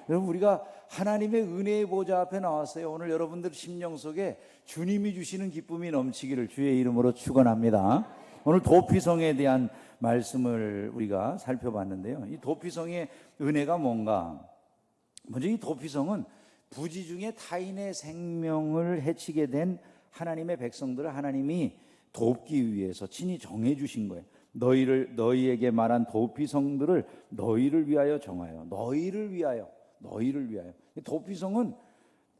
여러분, 우리가 하나님의 은혜의 보좌 앞에 나왔어요. 오늘 여러분들 심령 속에 주님이 주시는 기쁨이 넘치기를 주의 이름으로 축원합니다. 오늘 도피성에 대한 말씀을 우리가 살펴봤는데요. 이 도피성의 은혜가 뭔가? 먼저 이 도피성은 부지 중에 타인의 생명을 해치게 된 하나님의 백성들을 하나님이 돕기 위해서 친히 정해 주신 거예요. 너희에게 말한 도피성들을 너희를 위하여 정하여. 너희를 위하여. 도피성은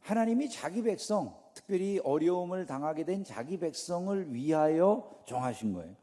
하나님이 자기 백성, 특별히 어려움을 당하게 된 자기 백성을 위하여 정하신 거예요.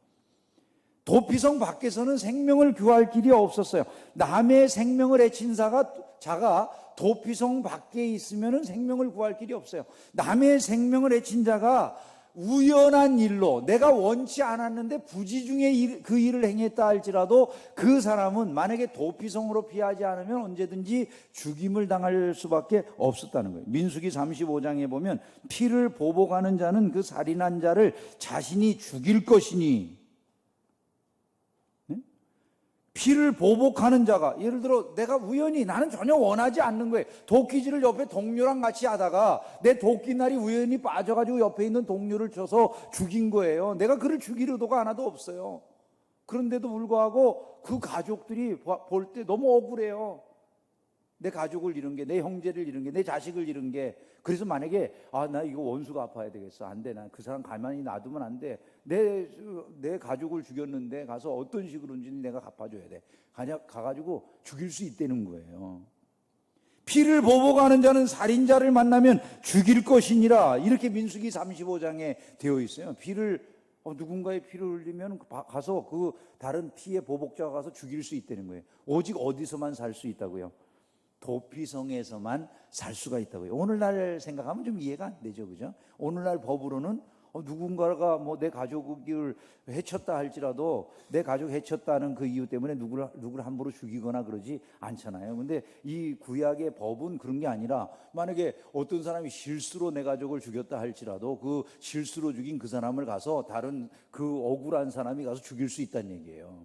도피성 밖에서는 생명을 구할 길이 없었어요. 남의 생명을 해친 자가 도피성 밖에 있으면 생명을 구할 길이 없어요. 남의 생명을 해친 자가 우연한 일로 내가 원치 않았는데 부지 중에 그 일을 행했다 할지라도 그 사람은 만약에 도피성으로 피하지 않으면 언제든지 죽임을 당할 수밖에 없었다는 거예요. 민수기 35장에 보면 피를 보복하는 자는 그 살인한 자를 자신이 죽일 것이니, 피를 보복하는 자가, 예를 들어 내가 우연히, 나는 전혀 원하지 않는 거예요. 도끼질을 옆에 동료랑 같이 하다가 내 도끼날이 우연히 빠져가지고 옆에 있는 동료를 쳐서 죽인 거예요. 내가 그를 죽일 의도가 하나도 없어요. 그런데도 불구하고 그 가족들이 볼 때 너무 억울해요. 내 가족을 잃은 게, 내 형제를 잃은 게, 내 자식을 잃은 게. 그래서 만약에 나 이거 원수 갚아야 되겠어, 안 돼, 나 그 사람 가만히 놔두면 안 돼, 내 가족을 죽였는데 가서 어떤 식으로든지 내가 갚아줘야 돼, 가가지고 죽일 수 있다는 거예요. 피를 보복하는 자는 살인자를 만나면 죽일 것이니라, 이렇게 민수기 35장에 되어 있어요. 누군가의 피를 흘리면 가서 그 다른 피의 보복자가 가서 죽일 수 있다는 거예요. 오직 어디서만 살 수 있다고요? 도피성에서만 살 수가 있다고요. 오늘날 생각하면 좀 이해가 안 되죠, 그죠? 오늘날 법으로는 누군가가 내 가족을 해쳤다 할지라도 내 가족 해쳤다는 그 이유 때문에 누구를 함부로 죽이거나 그러지 않잖아요. 근데 이 구약의 법은 그런 게 아니라, 만약에 어떤 사람이 실수로 내 가족을 죽였다 할지라도 그 실수로 죽인 그 사람을 가서 다른 그 억울한 사람이 가서 죽일 수 있다는 얘기예요.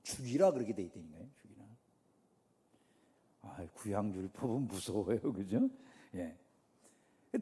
죽이라 그렇게 돼 있다는 거예요. 구약율법은 무서워요, 그죠? 예.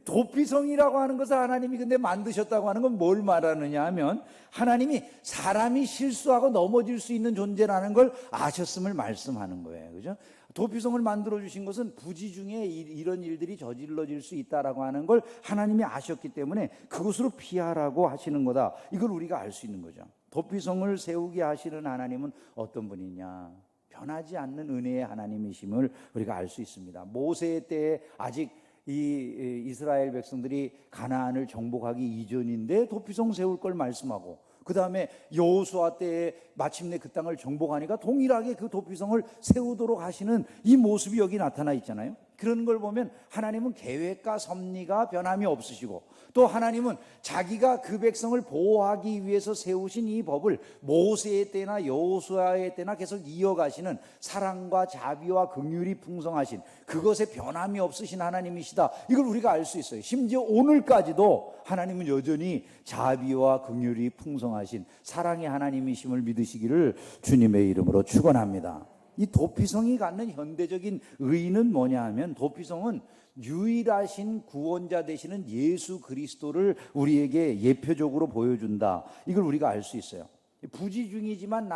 도피성이라고 하는 것을 하나님이 근데 만드셨다고 하는 건 뭘 말하느냐 하면, 하나님이 사람이 실수하고 넘어질 수 있는 존재라는 걸 아셨음을 말씀하는 거예요, 그죠? 도피성을 만들어 주신 것은 부지 중에 이런 일들이 저질러질 수 있다라고 하는 걸 하나님이 아셨기 때문에 그것으로 피하라고 하시는 거다, 이걸 우리가 알 수 있는 거죠. 도피성을 세우게 하시는 하나님은 어떤 분이냐? 변하지 않는 은혜의 하나님이심을 우리가 알 수 있습니다. 모세 때에 아직 이 이스라엘 백성들이 가나안을 정복하기 이전인데 도피성 세울 걸 말씀하고, 그 다음에 여호수아 때에 마침내 그 땅을 정복하니까 동일하게 그 도피성을 세우도록 하시는 이 모습이 여기 나타나 있잖아요. 그런 걸 보면 하나님은 계획과 섭리가 변함이 없으시고, 또 하나님은 자기가 그 백성을 보호하기 위해서 세우신 이 법을 모세의 때나 여호수아의 때나 계속 이어가시는 사랑과 자비와 긍휼이 풍성하신, 그것에 변함이 없으신 하나님이시다, 이걸 우리가 알 수 있어요. 심지어 오늘까지도 하나님은 여전히 자비와 긍휼이 풍성하신 사랑의 하나님이심을 믿으시기를 주님의 이름으로 축원합니다. 이 도피성이 갖는 현대적인 의의는 뭐냐 하면, 도피성은 유일하신 구원자 되시는 예수 그리스도를 우리에게 예표적으로 보여준다, 이걸 우리가 알 수 있어요. 부지중이지만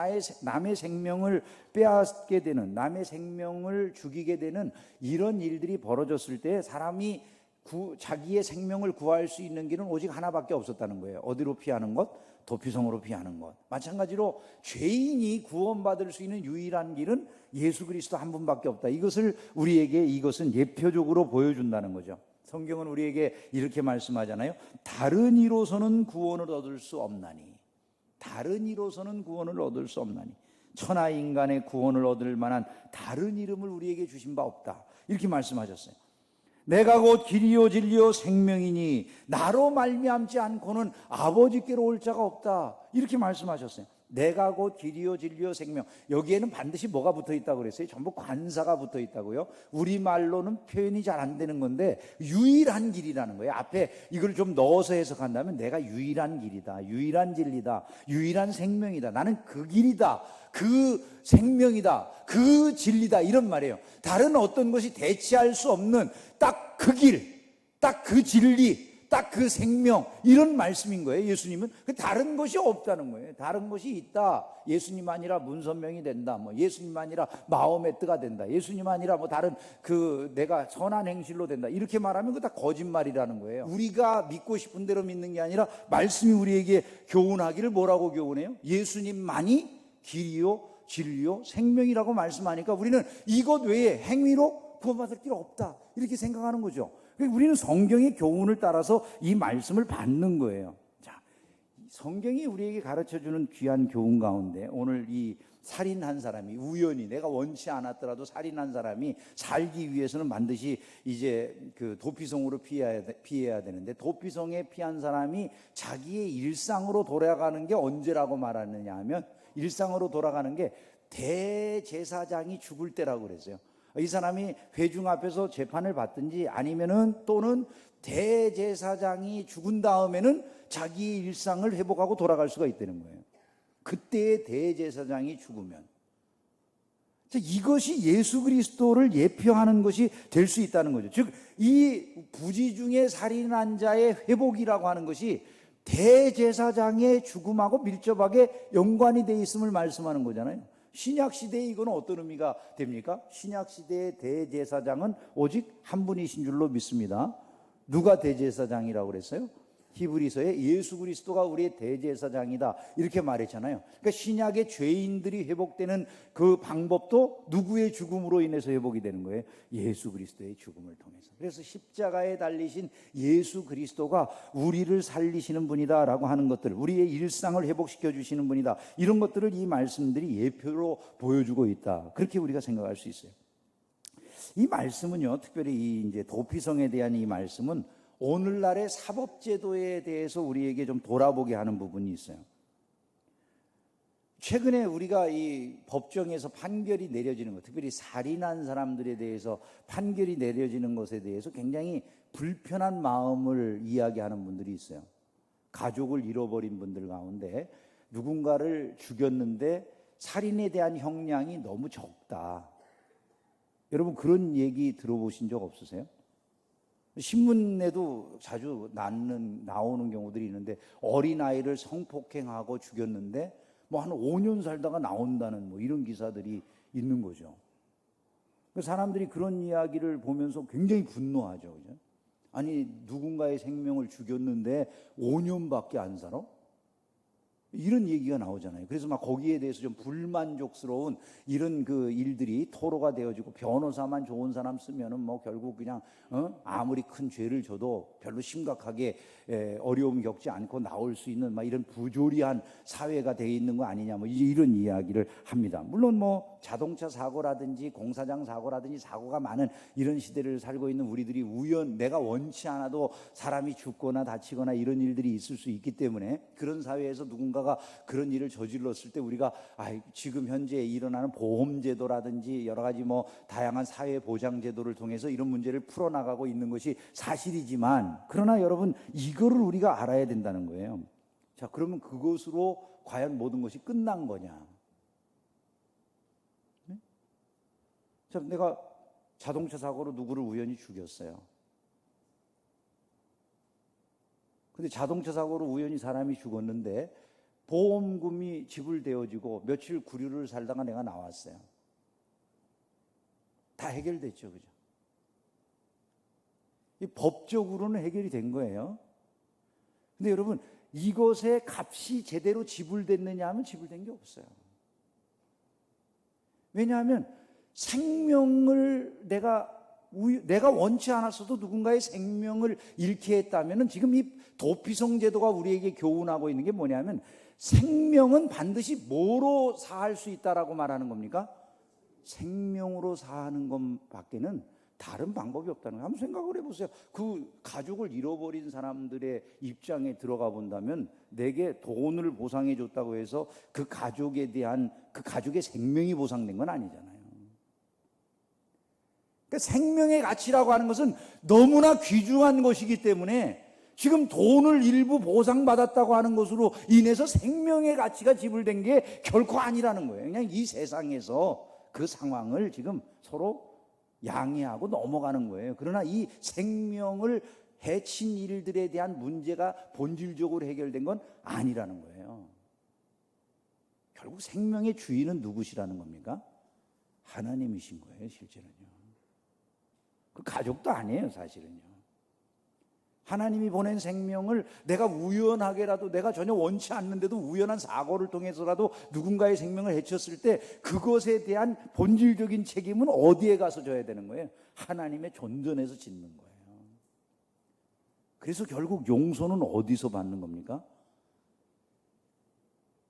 남의 생명을 빼앗게 되는, 남의 생명을 죽이게 되는 이런 일들이 벌어졌을 때 사람이 자기의 생명을 구할 수 있는 길은 오직 하나밖에 없었다는 거예요. 어디로 피하는 것? 도피성으로 피하는 것. 마찬가지로 죄인이 구원받을 수 있는 유일한 길은 예수 그리스도 한 분밖에 없다, 이것을 우리에게, 이것은 예표적으로 보여준다는 거죠. 성경은 우리에게 이렇게 말씀하잖아요. 다른 이로서는 구원을 얻을 수 없나니, 다른 이로서는 구원을 얻을 수 없나니, 천하 인간의 구원을 얻을 만한 다른 이름을 우리에게 주신 바 없다, 이렇게 말씀하셨어요. 내가 곧 길이요 진리요 생명이니 나로 말미암지 않고는 아버지께로 올 자가 없다, 이렇게 말씀하셨어요. 내가 곧 길이요 진리요 생명. 여기에는 반드시 뭐가 붙어 있다고 그랬어요? 전부 관사가 붙어 있다고요. 우리말로는 표현이 잘 안 되는 건데 유일한 길이라는 거예요. 앞에 이걸 좀 넣어서 해석한다면 내가 유일한 길이다, 유일한 진리다, 유일한 생명이다. 나는 그 길이다, 그 생명이다, 그 진리다, 이런 말이에요. 다른 어떤 것이 대체할 수 없는 딱 그 길, 딱 그 진리, 딱 그 생명, 이런 말씀인 거예요. 예수님은 다른 것이 없다는 거예요. 다른 것이 있다, 예수님 아니라 문선명이 된다, 뭐 예수님 아니라 마호메트가 된다, 예수님 아니라 뭐 다른 그 내가 선한 행실로 된다, 이렇게 말하면 그거 다 거짓말이라는 거예요. 우리가 믿고 싶은 대로 믿는 게 아니라 말씀이 우리에게 교훈하기를 뭐라고 교훈해요? 예수님만이 길이요 진리요 생명이라고 말씀하니까 우리는 이것 외에 행위로 구원받을 길 없다, 이렇게 생각하는 거죠. 우리는 성경의 교훈을 따라서 이 말씀을 받는 거예요. 자, 성경이 우리에게 가르쳐주는 귀한 교훈 가운데 오늘 이 살인한 사람이 우연히, 내가 원치 않았더라도 살인한 사람이 살기 위해서는 반드시 이제 그 도피성으로 피해야 되는데, 도피성에 피한 사람이 자기의 일상으로 돌아가는 게 언제라고 말하느냐 하면, 일상으로 돌아가는 게 대제사장이 죽을 때라고 그랬어요. 이 사람이 회중 앞에서 재판을 받든지 아니면은 또는 대제사장이 죽은 다음에는 자기 일상을 회복하고 돌아갈 수가 있다는 거예요. 그때의 대제사장이 죽으면, 이것이 예수 그리스도를 예표하는 것이 될 수 있다는 거죠. 즉, 이 부지 중에 살인한 자의 회복이라고 하는 것이 대제사장의 죽음하고 밀접하게 연관이 되어 있음을 말씀하는 거잖아요. 신약시대에 이건 어떤 의미가 됩니까? 신약시대의 대제사장은 오직 한 분이신 줄로 믿습니다. 누가 대제사장이라고 그랬어요? 히브리서에 예수 그리스도가 우리의 대제사장이다, 이렇게 말했잖아요. 그러니까 신약의 죄인들이 회복되는 그 방법도 누구의 죽음으로 인해서 회복이 되는 거예요? 예수 그리스도의 죽음을 통해서. 그래서 십자가에 달리신 예수 그리스도가 우리를 살리시는 분이다라고 하는 것들, 우리의 일상을 회복시켜 주시는 분이다, 이런 것들을 이 말씀들이 예표로 보여주고 있다, 그렇게 우리가 생각할 수 있어요. 이 말씀은요, 특별히 이 이제 도피성에 대한 이 말씀은 오늘날의 사법제도에 대해서 우리에게 좀 돌아보게 하는 부분이 있어요. 최근에 우리가 이 법정에서 판결이 내려지는 것, 특별히 살인한 사람들에 대해서 판결이 내려지는 것에 대해서 굉장히 불편한 마음을 이야기하는 분들이 있어요. 가족을 잃어버린 분들 가운데 누군가를 죽였는데 살인에 대한 형량이 너무 적다. 여러분, 그런 얘기 들어보신 적 없으세요? 신문에도 자주 나오는 경우들이 있는데, 어린아이를 성폭행하고 죽였는데 뭐 한 5년 살다가 나온다는 뭐 이런 기사들이 있는 거죠. 사람들이 그런 이야기를 보면서 굉장히 분노하죠. 그죠? 아니, 누군가의 생명을 죽였는데 5년밖에 안 살아? 이런 얘기가 나오잖아요. 그래서 막 거기에 대해서 좀 불만족스러운 이런 그 일들이 토로가 되어지고, 변호사만 좋은 사람 쓰면은 뭐 결국 그냥 아무리 큰 죄를 져도 별로 심각하게 어려움 겪지 않고 나올 수 있는 막 이런 부조리한 사회가 되어 있는 거 아니냐, 뭐 이런 이야기를 합니다. 물론 뭐 자동차 사고라든지 공사장 사고라든지 사고가 많은 이런 시대를 살고 있는 우리들이 내가 원치 않아도 사람이 죽거나 다치거나 이런 일들이 있을 수 있기 때문에, 그런 사회에서 누군가가 그런 일을 저질렀을 때 우리가 지금 현재 일어나는 보험제도라든지 여러 가지 뭐 다양한 사회보장제도를 통해서 이런 문제를 풀어나가고 있는 것이 사실이지만, 그러나 여러분, 이거를 우리가 알아야 된다는 거예요. 자, 그러면 그것으로 과연 모든 것이 끝난 거냐? 네? 자, 내가 자동차 사고로 누구를 우연히 죽였어요. 근데 자동차 사고로 우연히 사람이 죽었는데 보험금이 지불되어지고 며칠 구류를 살다가 내가 나왔어요. 다 해결됐죠, 그죠? 이 법적으로는 해결이 된 거예요. 근데 여러분, 이것의 값이 제대로 지불됐느냐 하면 지불된 게 없어요. 왜냐하면 생명을 내가 원치 않았어도 누군가의 생명을 잃게 했다면, 지금 이 도피성 제도가 우리에게 교훈하고 있는 게 뭐냐면, 생명은 반드시 뭐로 사할 수 있다라고 말하는 겁니까? 생명으로 사하는 것밖에는 다른 방법이 없다는 거예요. 한번 생각을 해보세요. 그 가족을 잃어버린 사람들의 입장에 들어가 본다면 내게 돈을 보상해 줬다고 해서 그 가족에 대한 그 가족의 생명이 보상된 건 아니잖아요. 그러니까 생명의 가치라고 하는 것은 너무나 귀중한 것이기 때문에 지금 돈을 일부 보상받았다고 하는 것으로 인해서 생명의 가치가 지불된 게 결코 아니라는 거예요. 그냥 이 세상에서 그 상황을 지금 서로 양해하고 넘어가는 거예요. 그러나 이 생명을 해친 일들에 대한 문제가 본질적으로 해결된 건 아니라는 거예요. 결국 생명의 주인은 누구시라는 겁니까? 하나님이신 거예요, 실제는요. 그 가족도 아니에요, 사실은요. 하나님이 보낸 생명을 내가 우연하게라도 내가 전혀 원치 않는데도 우연한 사고를 통해서라도 누군가의 생명을 해쳤을 때 그것에 대한 본질적인 책임은 어디에 가서 져야 되는 거예요? 하나님의 존전에서 짓는 거예요. 그래서 결국 용서는 어디서 받는 겁니까?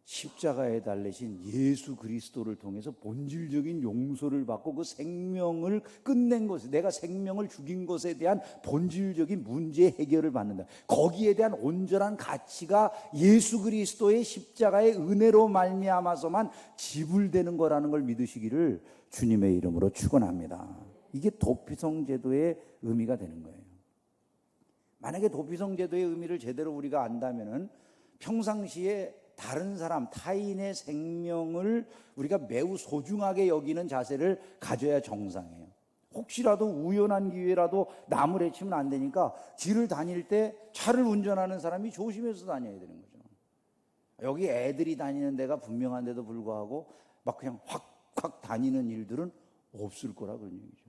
십자가에 달리신 예수 그리스도를 통해서 본질적인 용서를 받고 그 생명을 끝낸 것에, 내가 생명을 죽인 것에 대한 본질적인 문제 해결을 받는다. 거기에 대한 온전한 가치가 예수 그리스도의 십자가의 은혜로 말미암아서만 지불되는 거라는 걸 믿으시기를 주님의 이름으로 축원합니다. 이게 도피성 제도의 의미가 되는 거예요. 만약에 도피성 제도의 의미를 제대로 우리가 안다면은 평상시에 다른 사람, 타인의 생명을 우리가 매우 소중하게 여기는 자세를 가져야 정상이에요. 혹시라도 우연한 기회라도 남을 해치면 안 되니까 길을 다닐 때 차를 운전하는 사람이 조심해서 다녀야 되는 거죠. 여기 애들이 다니는 데가 분명한데도 불구하고 막 그냥 확 다니는 일들은 없을 거라 그런 얘기죠.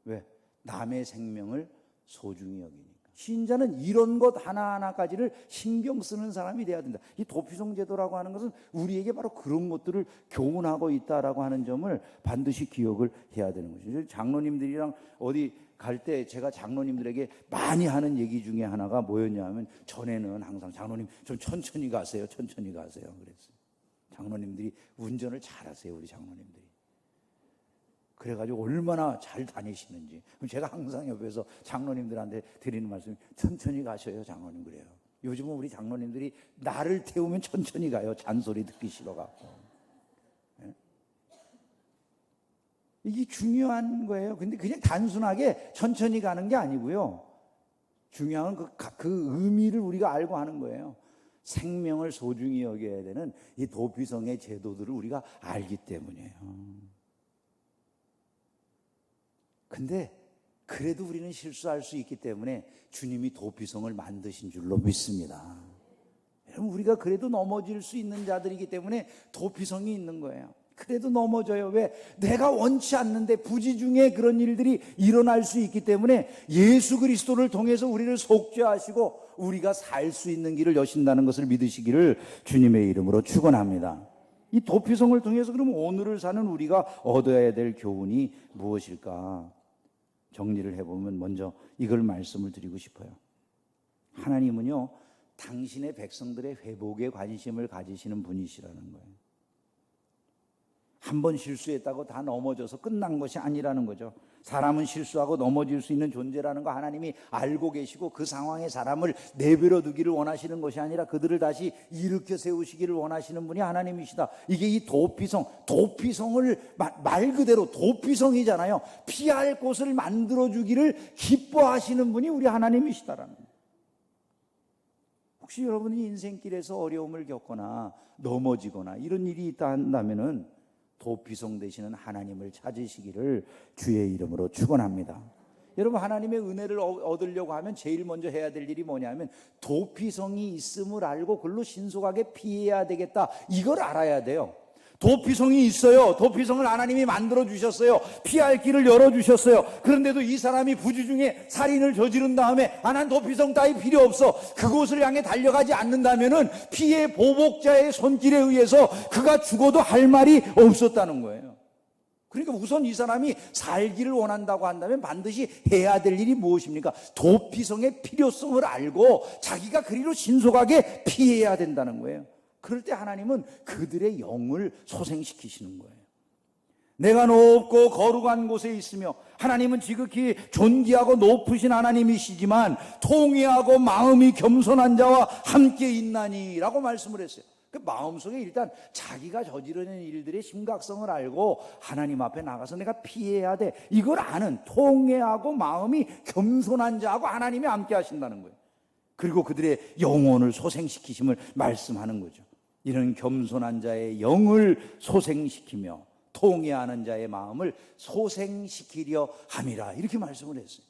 왜? 남의 생명을 소중히 여기니까. 신자는 이런 것 하나하나까지를 신경 쓰는 사람이 돼야 된다. 이 도피성 제도라고 하는 것은 우리에게 바로 그런 것들을 교훈하고 있다라고 하는 점을 반드시 기억을 해야 되는 거죠. 장로님들이랑 어디 갈 때 제가 장로님들에게 많이 하는 얘기 중에 하나가 뭐였냐면, 전에는 항상 장로님 좀 천천히 가세요, 천천히 가세요 그랬어요. 장로님들이 운전을 잘하세요, 우리 장로님들이. 그래가지고 얼마나 잘 다니시는지. 그럼 제가 항상 옆에서 장로님들한테 드리는 말씀이 천천히 가셔요, 장로님. 그래요. 요즘은 우리 장로님들이 나를 태우면 천천히 가요, 잔소리 듣기 싫어갖고. 네? 이게 중요한 거예요. 근데 그냥 단순하게 천천히 가는 게 아니고요. 중요한 그 의미를 우리가 알고 하는 거예요. 생명을 소중히 여겨야 되는 이 도피성의 제도들을 우리가 알기 때문이에요. 근데 그래도 우리는 실수할 수 있기 때문에 주님이 도피성을 만드신 줄로 믿습니다. 여러분, 우리가 그래도 넘어질 수 있는 자들이기 때문에 도피성이 있는 거예요. 그래도 넘어져요. 왜? 내가 원치 않는데 부지중에 그런 일들이 일어날 수 있기 때문에 예수 그리스도를 통해서 우리를 속죄하시고 우리가 살 수 있는 길을 여신다는 것을 믿으시기를 주님의 이름으로 축원합니다. 이 도피성을 통해서 그럼 오늘을 사는 우리가 얻어야 될 교훈이 무엇일까? 정리를 해보면 먼저 이걸 말씀을 드리고 싶어요. 하나님은요, 당신의 백성들의 회복에 관심을 가지시는 분이시라는 거예요. 한 번 실수했다고 다 넘어져서 끝난 것이 아니라는 거죠. 사람은 실수하고 넘어질 수 있는 존재라는 거 하나님이 알고 계시고 그 상황에 사람을 내버려 두기를 원하시는 것이 아니라 그들을 다시 일으켜 세우시기를 원하시는 분이 하나님이시다. 이게 이 도피성을 말 그대로 도피성이잖아요. 피할 곳을 만들어주기를 기뻐하시는 분이 우리 하나님이시다라는 거예요. 혹시 여러분이 인생길에서 어려움을 겪거나 넘어지거나 이런 일이 있다 한다면은 도피성 되시는 하나님을 찾으시기를 주의 이름으로 축원합니다. 여러분, 하나님의 은혜를 얻으려고 하면 제일 먼저 해야 될 일이 뭐냐면 도피성이 있음을 알고 그걸로 신속하게 피해야 되겠다, 이걸 알아야 돼요. 도피성이 있어요. 도피성을 하나님이 만들어 주셨어요. 피할 길을 열어 주셨어요. 그런데도 이 사람이 부지중에 살인을 저지른 다음에 난 도피성 따위 필요 없어, 그곳을 향해 달려가지 않는다면은 피해 보복자의 손길에 의해서 그가 죽어도 할 말이 없었다는 거예요. 그러니까 우선 이 사람이 살기를 원한다고 한다면 반드시 해야 될 일이 무엇입니까? 도피성의 필요성을 알고 자기가 그리로 신속하게 피해야 된다는 거예요. 그럴 때 하나님은 그들의 영을 소생시키시는 거예요. 내가 높고 거룩한 곳에 있으며, 하나님은 지극히 존귀하고 높으신 하나님이시지만 통회하고 마음이 겸손한 자와 함께 있나니 라고 말씀을 했어요. 그 마음속에 일단 자기가 저지르는 일들의 심각성을 알고 하나님 앞에 나가서 내가 피해야 돼, 이걸 아는 통회하고 마음이 겸손한 자하고 하나님이 함께 하신다는 거예요. 그리고 그들의 영혼을 소생시키심을 말씀하는 거죠. 이런 겸손한 자의 영을 소생시키며 통회하는 자의 마음을 소생시키려 함이라, 이렇게 말씀을 했어요.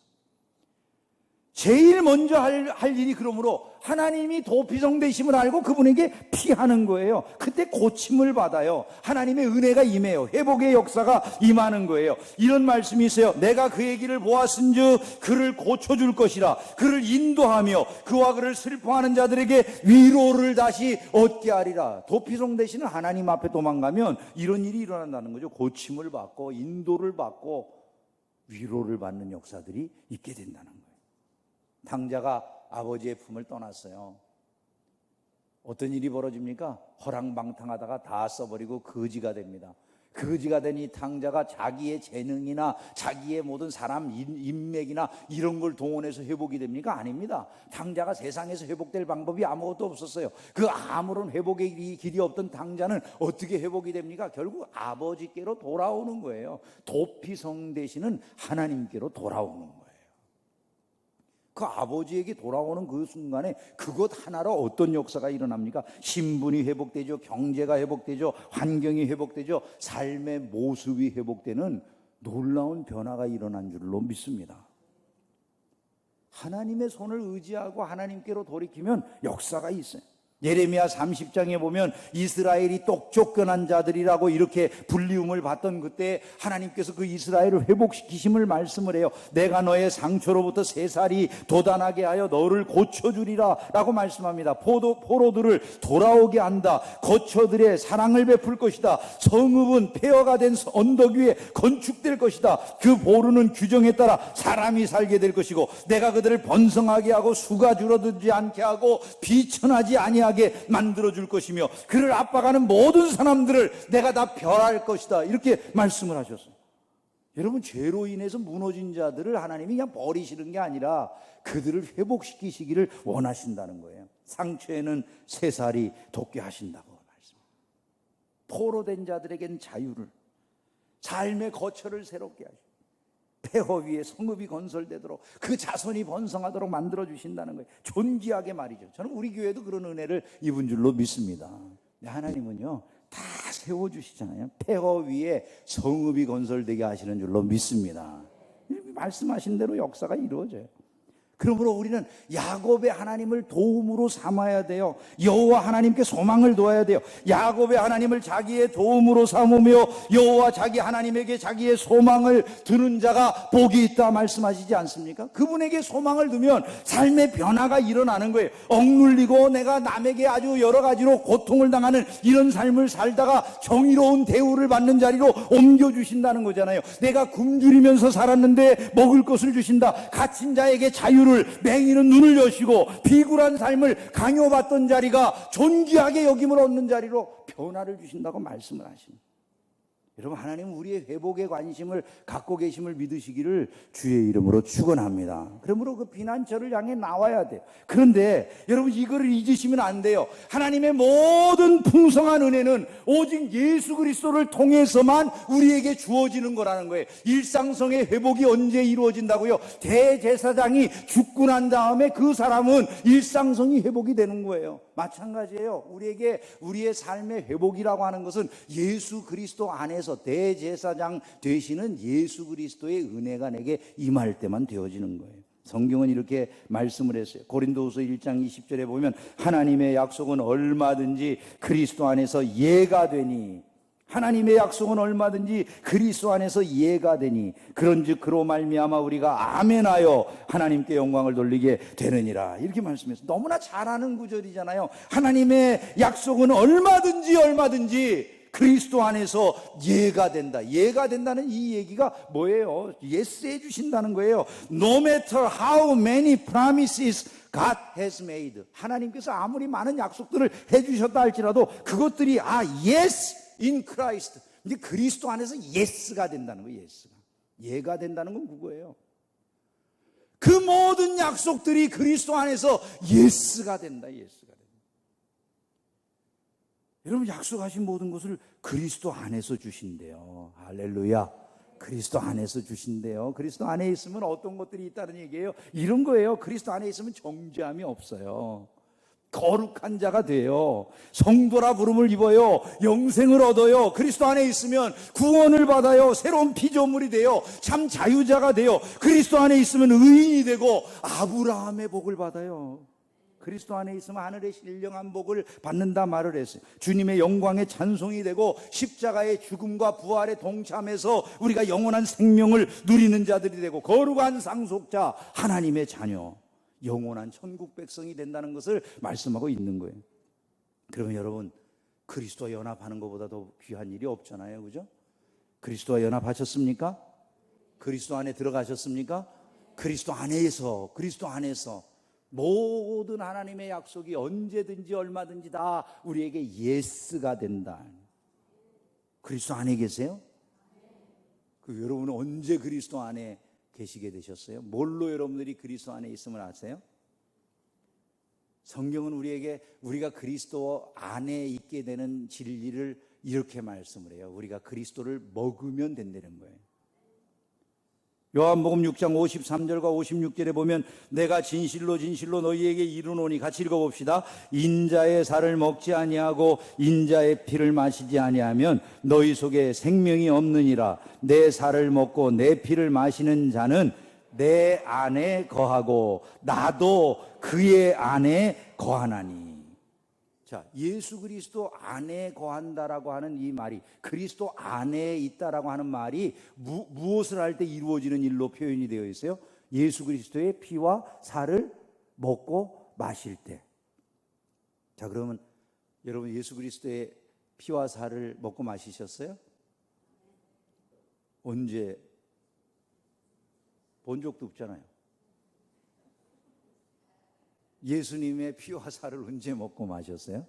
제일 먼저 할 일이 그러므로 하나님이 도피성 되심을 알고 그분에게 피하는 거예요. 그때 고침을 받아요. 하나님의 은혜가 임해요. 회복의 역사가 임하는 거예요. 이런 말씀이 있어요. 내가 그의 길을 보았은즉 그를 고쳐줄 것이라. 그를 인도하며 그와 그를 슬퍼하는 자들에게 위로를 다시 얻게 하리라. 도피성 되시는 하나님 앞에 도망가면 이런 일이 일어난다는 거죠. 고침을 받고 인도를 받고 위로를 받는 역사들이 있게 된다는 거예요. 탕자가 아버지의 품을 떠났어요. 어떤 일이 벌어집니까? 허랑방탕하다가 다 써버리고 거지가 됩니다. 거지가 된 이 탕자가 자기의 재능이나 자기의 모든 사람 인맥이나 이런 걸 동원해서 회복이 됩니까? 아닙니다. 탕자가 세상에서 회복될 방법이 아무것도 없었어요. 그 아무런 회복의 길이 없던 탕자는 어떻게 회복이 됩니까? 결국 아버지께로 돌아오는 거예요. 도피성 되시는 하나님께로 돌아오는 거예요. 그 아버지에게 돌아오는 그 순간에 그것 하나로 어떤 역사가 일어납니까? 신분이 회복되죠. 경제가 회복되죠. 환경이 회복되죠. 삶의 모습이 회복되는 놀라운 변화가 일어난 줄로 믿습니다. 하나님의 손을 의지하고 하나님께로 돌이키면 역사가 있어요. 예레미야 30장에 보면 이스라엘이 똑쫓겨난 자들이라고 이렇게 불리움을 받던 그때 하나님께서 그 이스라엘을 회복시키심을 말씀을 해요. 내가 너의 상처로부터 새살이 돋아나게 하여 너를 고쳐주리라 라고 말씀합니다. 포로들을 돌아오게 한다. 거처들의 사랑을 베풀 것이다. 성읍은 폐허가 된 언덕 위에 건축될 것이다. 그 보루는 규정에 따라 사람이 살게 될 것이고 내가 그들을 번성하게 하고 수가 줄어들지 않게 하고 비천하지 아니하게 만들어줄 것이며 그를 압박하는 모든 사람들을 내가 다 멸할 것이다, 이렇게 말씀을 하셨어요. 여러분, 죄로 인해서 무너진 자들을 하나님이 그냥 버리시는 게 아니라 그들을 회복시키시기를 원하신다는 거예요. 상처에는 새살이 돋게 하신다고 말씀합니다. 포로된 자들에겐 자유를, 삶의 거처를 새롭게 하시고 폐허 위에 성읍이 건설되도록 그 자손이 번성하도록 만들어주신다는 거예요. 존귀하게 말이죠. 저는 우리 교회도 그런 은혜를 입은 줄로 믿습니다. 하나님은요 다 세워주시잖아요. 폐허 위에 성읍이 건설되게 하시는 줄로 믿습니다. 말씀하신 대로 역사가 이루어져요. 그러므로 우리는 야곱의 하나님을 도움으로 삼아야 돼요. 여호와 하나님께 소망을 둬야 돼요. 야곱의 하나님을 자기의 도움으로 삼으며 여호와 자기 하나님에게 자기의 소망을 두는 자가 복이 있다 말씀하시지 않습니까? 그분에게 소망을 두면 삶의 변화가 일어나는 거예요. 억눌리고 내가 남에게 아주 여러 가지로 고통을 당하는 이런 삶을 살다가 정의로운 대우를 받는 자리로 옮겨주신다는 거잖아요. 내가 굶주리면서 살았는데 먹을 것을 주신다. 갇힌 자에게 자유를, 맹인은 눈을 여시고 비굴한 삶을 강요받던 자리가 존귀하게 여김을 얻는 자리로 변화를 주신다고 말씀을 하십니다. 여러분, 하나님은 우리의 회복에 관심을 갖고 계심을 믿으시기를 주의 이름으로 축원합니다. 그러므로 그 비난처를 향해 나와야 돼요. 그런데 여러분, 이거를 잊으시면 안 돼요. 하나님의 모든 풍성한 은혜는 오직 예수 그리스도를 통해서만 우리에게 주어지는 거라는 거예요. 일상성의 회복이 언제 이루어진다고요? 대제사장이 죽고 난 다음에 그 사람은 일상성이 회복이 되는 거예요. 마찬가지예요. 우리에게 우리의 삶의 회복이라고 하는 것은 예수 그리스도 안에서 대제사장 되시는 예수 그리스도의 은혜가 내게 임할 때만 되어지는 거예요. 성경은 이렇게 말씀을 했어요. 고린도후서 1장 20절에 보면 하나님의 약속은 얼마든지 그리스도 안에서 예가 되니, 하나님의 약속은 얼마든지 그리스도 안에서 예가 되니 그런즉 그로 말미암아 우리가 아멘하여 하나님께 영광을 돌리게 되느니라, 이렇게 말씀했어요. 너무나 잘 아는 구절이잖아요. 하나님의 약속은 얼마든지 그리스도 안에서 예가 된다. 예가 된다는 이 얘기가 뭐예요? 예스 해주신다는 거예요. No matter how many promises God has made, 하나님께서 아무리 많은 약속들을 해주셨다 할지라도 그것들이 yes in Christ, 이제 그리스도 안에서 예스가 된다는 거예요. 예스가. 예가 된다는 건 그거예요. 그 모든 약속들이 그리스도 안에서 예스가 된다. 예스가 된다. 여러분, 약속하신 모든 것을 그리스도 안에서 주신대요. 할렐루야. 그리스도 안에서 주신대요. 그리스도 안에 있으면 어떤 것들이 있다는 얘기예요? 이런 거예요. 그리스도 안에 있으면 정죄함이 없어요. 거룩한 자가 돼요. 성도라 부름을 입어요. 영생을 얻어요. 그리스도 안에 있으면 구원을 받아요. 새로운 피조물이 돼요. 참 자유자가 돼요. 그리스도 안에 있으면 의인이 되고 아브라함의 복을 받아요. 그리스도 안에 있으면 하늘의 신령한 복을 받는다 말을 했어요. 주님의 영광의 찬송이 되고 십자가의 죽음과 부활에 동참해서 우리가 영원한 생명을 누리는 자들이 되고 거룩한 상속자, 하나님의 자녀, 영원한 천국 백성이 된다는 것을 말씀하고 있는 거예요. 그러면 여러분, 그리스도와 연합하는 것보다 더 귀한 일이 없잖아요. 그죠? 그리스도와 연합하셨습니까? 그리스도 안에 들어가셨습니까? 그리스도 안에서 모든 하나님의 약속이 언제든지 얼마든지 다 우리에게 예스가 된다. 그리스도 안에 계세요? 여러분은 언제 그리스도 안에 계시게 되셨어요? 뭘로 여러분들이 그리스도 안에 있음을 아세요? 성경은 우리가 그리스도 안에 있게 되는 진리를 이렇게 말씀을 해요. 우리가 그리스도를 먹으면 된다는 거예요. 요한복음 6장 53절과 56절에 보면 내가 진실로 너희에게 이르노니, 같이 읽어봅시다. 인자의 살을 먹지 아니하고 인자의 피를 마시지 아니하면 너희 속에 생명이 없느니라. 내 살을 먹고 내 피를 마시는 자는 내 안에 거하고 나도 그의 안에 거하나니. 자, 예수 그리스도 안에 거한다라고 하는 이 말이, 그리스도 안에 있다라고 하는 말이 무엇을 할 때 이루어지는 일로 표현이 되어 있어요? 예수 그리스도의 피와 살을 먹고 마실 때. 자, 그러면 여러분, 예수 그리스도의 피와 살을 먹고 마시셨어요? 언제? 본 적도 없잖아요. 예수님의 피와 살을 언제 먹고 마셨어요?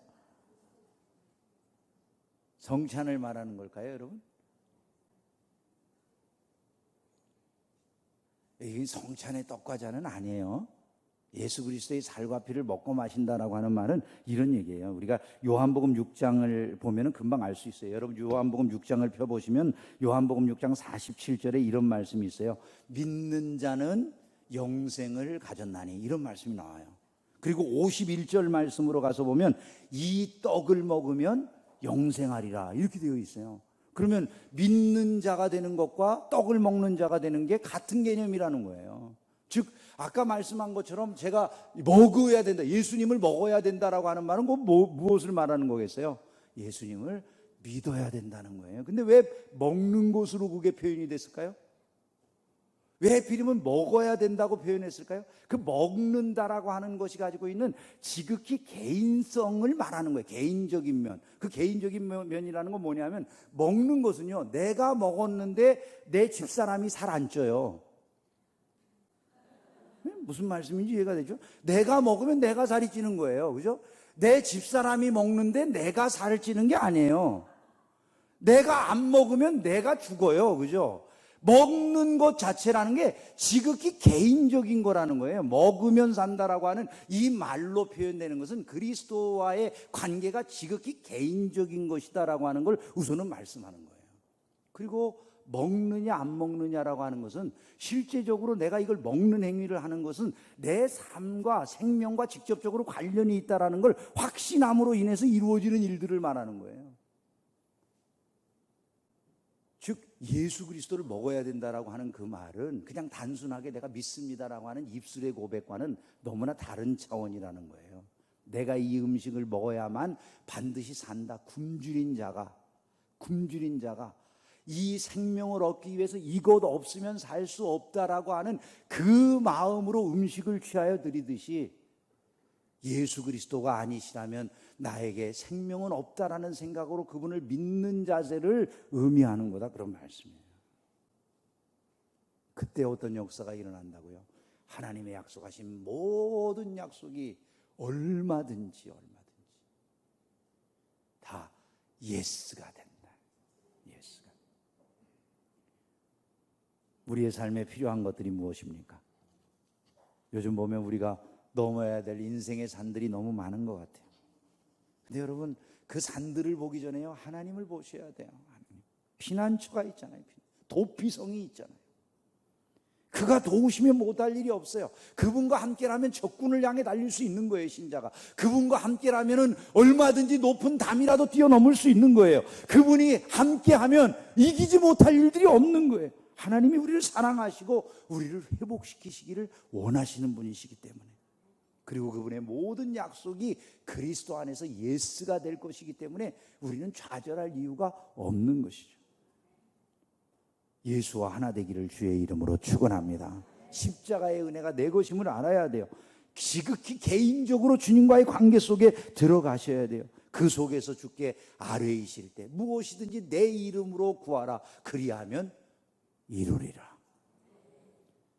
성찬을 말하는 걸까요, 여러분? 이게 성찬의 떡과자는 아니에요. 예수 그리스도의 살과 피를 먹고 마신다라고 하는 말은 이런 얘기예요. 우리가 요한복음 6장을 보면은 금방 알 수 있어요. 여러분, 요한복음 6장을 펴보시면 요한복음 6장 47절에 이런 말씀이 있어요. 믿는 자는 영생을 가졌나니, 이런 말씀이 나와요. 그리고 51절 말씀으로 가서 보면 이 떡을 먹으면 영생하리라, 이렇게 되어 있어요. 그러면 믿는 자가 되는 것과 떡을 먹는 자가 되는 게 같은 개념이라는 거예요. 즉 아까 말씀한 것처럼 제가 먹어야 된다, 예수님을 먹어야 된다라고 하는 말은 무엇을 말하는 거겠어요? 예수님을 믿어야 된다는 거예요. 근데 왜 먹는 것으로 그게 표현이 됐을까요? 왜 하필이면 먹어야 된다고 표현했을까요? 그 먹는다라고 하는 것이 가지고 있는 지극히 개인성을 말하는 거예요. 개인적인 면. 그 개인적인 면이라는 건 뭐냐면, 먹는 것은요, 내가 먹었는데 내 집사람이 살 안 쪄요. 무슨 말씀인지 이해가 되죠? 내가 먹으면 내가 살이 찌는 거예요. 그죠? 내 집사람이 먹는데 내가 살을 찌는 게 아니에요. 내가 안 먹으면 내가 죽어요. 그죠? 먹는 것 자체라는 게 지극히 개인적인 거라는 거예요. 먹으면 산다라고 하는 이 말로 표현되는 것은 그리스도와의 관계가 지극히 개인적인 것이다라고 하는 걸 우선은 말씀하는 거예요. 그리고 먹느냐 안 먹느냐라고 하는 것은 실제적으로 내가 이걸 먹는 행위를 하는 것은 내 삶과 생명과 직접적으로 관련이 있다라는 걸 확신함으로 인해서 이루어지는 일들을 말하는 거예요. 즉 예수 그리스도를 먹어야 된다라고 하는 그 말은 그냥 단순하게 내가 믿습니다라고 하는 입술의 고백과는 너무나 다른 차원이라는 거예요. 내가 이 음식을 먹어야만 반드시 산다. 굶주린 자가 이 생명을 얻기 위해서 이것 없으면 살 수 없다라고 하는 그 마음으로 음식을 취하여 드리듯이, 예수 그리스도가 아니시라면 나에게 생명은 없다라는 생각으로 그분을 믿는 자세를 의미하는 거다, 그런 말씀이에요. 그때 어떤 역사가 일어난다고요? 하나님의 약속하신 모든 약속이 얼마든지 다 예스가 된다. 예스. 우리의 삶에 필요한 것들이 무엇입니까? 요즘 보면 우리가 넘어야 될 인생의 산들이 너무 많은 것 같아요. 근데 여러분, 그 산들을 보기 전에요, 하나님을 보셔야 돼요. 하나님. 피난처가 있잖아요. 도피성이 있잖아요. 그가 도우시면 못할 일이 없어요. 그분과 함께라면 적군을 향해 달릴 수 있는 거예요, 신자가. 그분과 함께라면 얼마든지 높은 담이라도 뛰어넘을 수 있는 거예요. 그분이 함께하면 이기지 못할 일들이 없는 거예요. 하나님이 우리를 사랑하시고 우리를 회복시키시기를 원하시는 분이시기 때문에, 그리고 그분의 모든 약속이 그리스도 안에서 예스가 될 것이기 때문에 우리는 좌절할 이유가 없는 것이죠. 예수와 하나 되기를 주의 이름으로 축원합니다. 십자가의 은혜가 내 것임을 알아야 돼요. 지극히 개인적으로 주님과의 관계 속에 들어가셔야 돼요. 그 속에서 주께 아뢰이실 때 무엇이든지 내 이름으로 구하라, 그리하면 이루리라.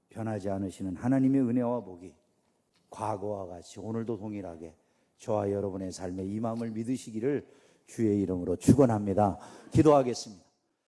변하지 않으시는 하나님의 은혜와 복이 과거와 같이 오늘도 동일하게 저와 여러분의 삶에 임함을 믿으시기를 주의 이름으로 축원합니다. 기도하겠습니다.